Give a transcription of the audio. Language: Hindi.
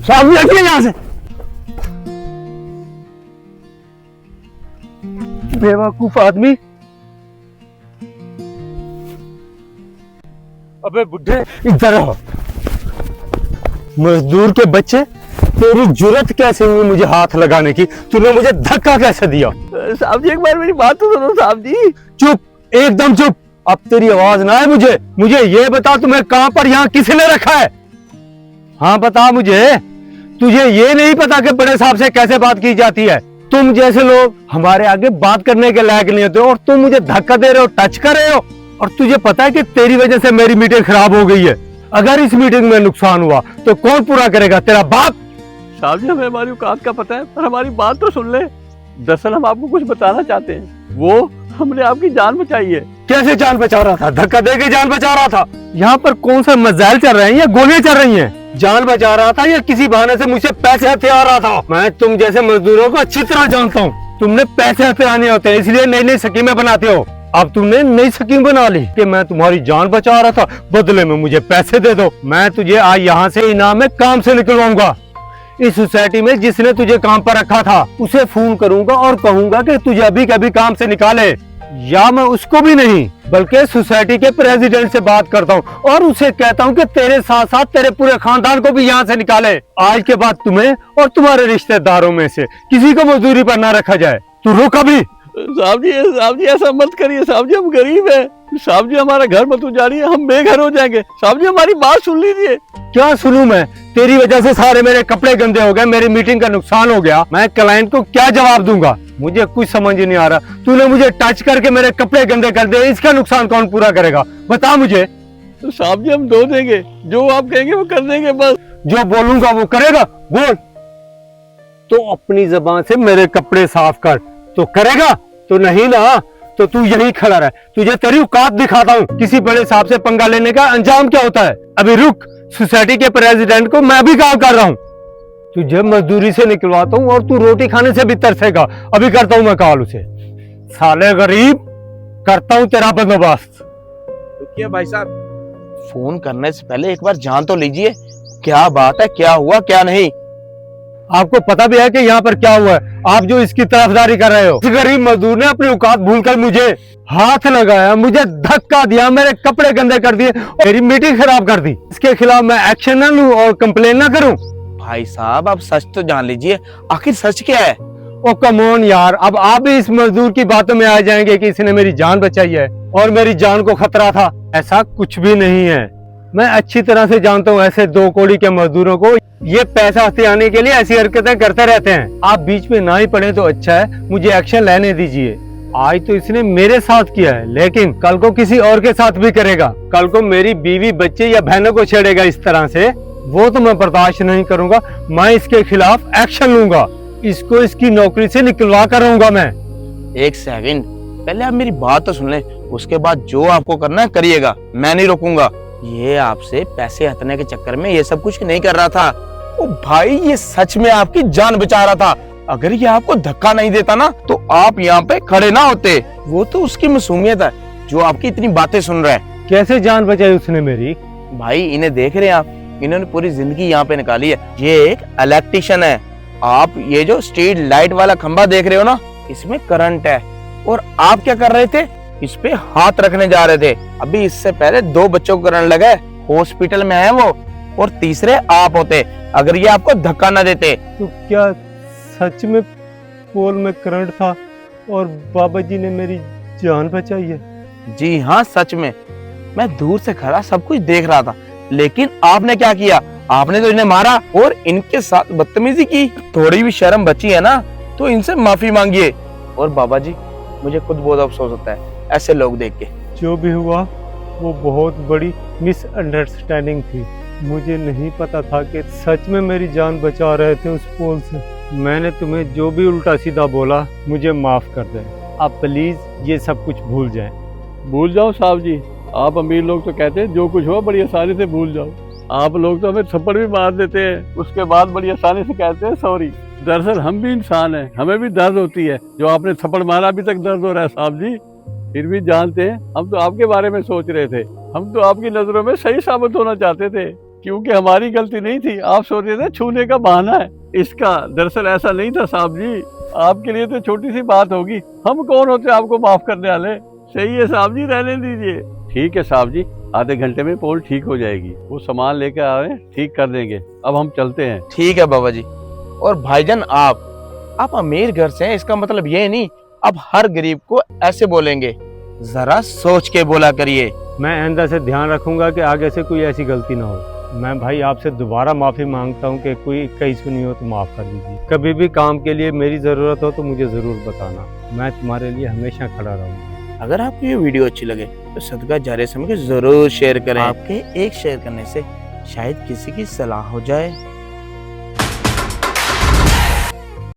साहब निकलिए यहाँ से। बेवकूफ आदमी। अबे बुड्ढे इधर आओ। मजदूर के बच्चे, तेरी जुर्रत कैसे हुई मुझे हाथ लगाने की? तूने मुझे धक्का कैसे दिया? साहब जी एक बार मेरी बात तो सुनो साहब जी। चुप, एकदम चुप। अब तेरी आवाज ना है मुझे ये बता तुम्हें कहां पर यहाँ किसने रखा है? हाँ बता मुझे। तुझे ये नहीं पता कि बड़े साहब से कैसे बात की जाती है? तुम जैसे लोग हमारे आगे बात करने के लायक नहीं होते और तुम मुझे धक्का दे रहे हो, टच कर रहे हो। और तुझे पता है कि तेरी वजह से मेरी मीटिंग खराब हो गई है। अगर इस मीटिंग में नुकसान हुआ तो कौन पूरा करेगा? तेरा बाप। साहब जी हमें हमारी औकात का पता है, पर हमारी बात तो सुन ले। दरअसल हम आपको कुछ बताना चाहते हैं। वो हमने आपकी जान बचाई है। कैसे जान बचा रहा था? धक्का दे के जान बचा रहा था? यहाँ पर कौन सा मजाइल चल रहे हैं या गोलियां चल रही हैं? जान बचा रहा था या किसी बहाने से मुझसे पैसे हथिया रहा था? मैं तुम जैसे मजदूरों को अच्छी तरह जानता हूँ। तुमने पैसे हथियाने होते हैं, इसलिए नई नई स्कीमें बनाते हो। अब तुमने नई स्कीम बना ली कि मैं तुम्हारी जान बचा रहा था, बदले में मुझे पैसे दे दो। मैं तुझे आज यहाँ से इनाम में काम से निकलवाऊंगा। इस सोसाइटी में जिसने तुझे काम पर रखा था उसे फोन करूंगा और कहूंगा कि तुझे अभी कभी काम से निकाले। या मैं उसको भी नहीं बल्कि सोसाइटी के प्रेसिडेंट से बात करता हूँ और उसे कहता हूँ कि तेरे साथ साथ तेरे पूरे खानदान को भी यहाँ से निकाले। आज के बाद तुम्हें और तुम्हारे रिश्तेदारों में से किसी को मजदूरी पर ना रखा जाए। तू रुक अभी। साहब जी ऐसा मत करिए। साहब जी हम गरीब हैं। साहब जी हमारा घर मत उजाड़िए, हम बेघर हो जाएंगे। साहब जी हमारी बात सुन लीजिए। क्या सुनूं मैं? तेरी वजह से सारे मेरे कपड़े गंदे हो गए, मेरी मीटिंग का नुकसान हो गया। मैं क्लाइंट को क्या जवाब दूंगा? मुझे कुछ समझ नहीं आ रहा। तूने मुझे टच करके मेरे कपड़े गंदे कर दिए, इसका नुकसान कौन पूरा करेगा? बता मुझे। तो साहब जी हम धो देंगे, जो आप कहेंगे वो कर देंगे। बस जो बोलूंगा वो करेगा? बोल। तो अपनी जबान से मेरे कपड़े साफ कर। तो करेगा? तो नहीं ना, तो तू यही खड़ा रह। तुझे तेरी औकात दिखाता हूँ। किसी बड़े साहब से पंगा लेने का अंजाम क्या होता है। अभी रुक, सोसाइटी के प्रेसिडेंट को मैं भी काम कर रहा हूँ। तुझे मजदूरी से निकलवाता हूँ और तू रोटी खाने से भी तरसेगा। अभी करता हूँ मैं कॉल उसे। साले गरीब, करता हूँ तेरा बंदोबस्त। रुकिए भाई साहब, फोन करने से पहले एक बार जान तो लीजिए क्या बात है, क्या हुआ क्या नहीं। आपको पता भी है कि यहाँ पर क्या हुआ है? आप जो इसकी तरफदारी कर रहे हो। इस गरीब मजदूर ने अपनी औकात भूलकर मुझे हाथ लगाया, मुझे धक्का दिया, मेरे कपड़े गंदे कर दिए, मेरी मीटिंग खराब कर दी। इसके खिलाफ मैं एक्शन न लूं और कंप्लेन न करूं? भाई साहब आप सच तो जान लीजिए, आखिर सच क्या है? ओ कम ऑन यार, अब आप भी इस मजदूर की बातों में आ जाएंगे कि इसने मेरी जान बचाई है और मेरी जान को खतरा था। ऐसा कुछ भी नहीं है। मैं अच्छी तरह से जानता हूँ ऐसे दो कौड़ी के मजदूरों को। ये पैसा हथियाने के लिए ऐसी हरकतें करते रहते हैं। आप बीच में ना ही पड़े तो अच्छा है, मुझे एक्शन लेने दीजिए। आज तो इसने मेरे साथ किया है, लेकिन कल को किसी और के साथ भी करेगा। कल को मेरी बीवी, बच्चे या बहनों को छेड़ेगा इस तरह से, वो तो मैं बर्दाश्त नहीं करूंगा। मैं इसके खिलाफ एक्शन लूंगा। इसको इसकी नौकरी से निकलवा कर रहूंगा मैं। एक सेकंड, पहले आप मेरी बात तो सुन लें, उसके बाद जो आपको करना है करिएगा, मैं नहीं रोकूंगा। ये आपसे पैसे हथने के चक्कर में ये सब कुछ नहीं कर रहा था। ओ भाई, ये सच में आपकी जान बचा रहा था। अगर ये आपको धक्का नहीं देता ना तो आप यहाँ पे खड़े ना होते। वो तो उसकी मासूमियत है जो आपकी इतनी बातें सुन रहा है। कैसे जान बचाई उसने मेरी? भाई इन्हें देख रहे हैं आप, इन्होंने पूरी जिंदगी यहाँ पे निकाली है। ये एक इलेक्ट्रिशियन है। आप ये जो स्ट्रीट लाइट वाला खंबा देख रहे हो ना, इसमें करंट है और आप क्या कर रहे थे? इस पे हाथ रखने जा रहे थे। अभी इससे पहले 2 बच्चों को करंट लगा, हॉस्पिटल में है वो, और तीसरे आप होते अगर ये आपको धक्का न देते। तो क्या सच में पोल में करंट था और बाबा जी ने मेरी जान बचाई है? जी हाँ, सच में। मैं दूर से खड़ा सब कुछ देख रहा था, लेकिन आपने क्या किया? आपने तो इन्हें मारा और इनके साथ बदतमीजी की। थोड़ी भी शर्म बची है ना तो इनसे माफी मांगिए। और बाबा जी, मुझे खुद बहुत अफसोस होता है ऐसे लोग देख के। जो भी हुआ वो बहुत बड़ी मिसअंडरस्टैंडिंग थी। मुझे नहीं पता था कि सच में मेरी जान बचा रहे थे उस पोल से। मैंने तुम्हें जो भी उल्टा सीधा बोला मुझे माफ कर दें। आप प्लीज ये सब कुछ भूल जाएं। भूल जाओ साहब जी। आप अमीर लोग तो कहते हैं जो कुछ हुआ बड़ी आसानी से भूल जाओ। आप लोग तो हमें थप्पड़ भी मार देते हैं, उसके बाद बड़ी आसानी से कहते हैं सॉरी। दरअसल हम भी इंसान हैं, हमें भी दर्द होती है। जो आपने थप्पड़ मारा अभी तक दर्द हो रहा है साहब जी। फिर भी जानते हैं हम तो आपके बारे में सोच रहे थे। हम तो आपकी नजरों में सही साबित होना चाहते थे। क्योंकि हमारी गलती नहीं थी, आप सोच रहे थे छूने का बहाना है इसका। दरअसल ऐसा नहीं था साहब जी, आपके लिए तो छोटी सी बात होगी, हम कौन होते आपको माफ करने वाले। सही है साहब जी, रहने दीजिए। ठीक है साहब जी, आधे घंटे में पोल ठीक हो जाएगी, वो सामान लेकर आ रहे हैं, ठीक कर देंगे। अब हम चलते हैं। ठीक है बाबा जी। और भाईजान आप अमीर घर से हैं, इसका मतलब ये नहीं आप हर गरीब को ऐसे बोलेंगे, जरा सोच के बोला करिए। मैं आइंदा से ध्यान रखूंगा कि आगे से कोई ऐसी गलती ना हो। मैं भाई आपसे दोबारा माफी मांगता हूँ कि कोई कहीं सुनी हो तो माफ कर दीजिए। कभी भी काम के लिए मेरी जरूरत हो तो मुझे जरूर बताना, मैं तुम्हारे लिए हमेशा खड़ा रहूंगा। अगर आपको ये वीडियो अच्छी लगे तो सदका जारिया समझ के जरूर शेयर करें। आपके एक शेयर करने से शायद किसी की सलाह हो जाए।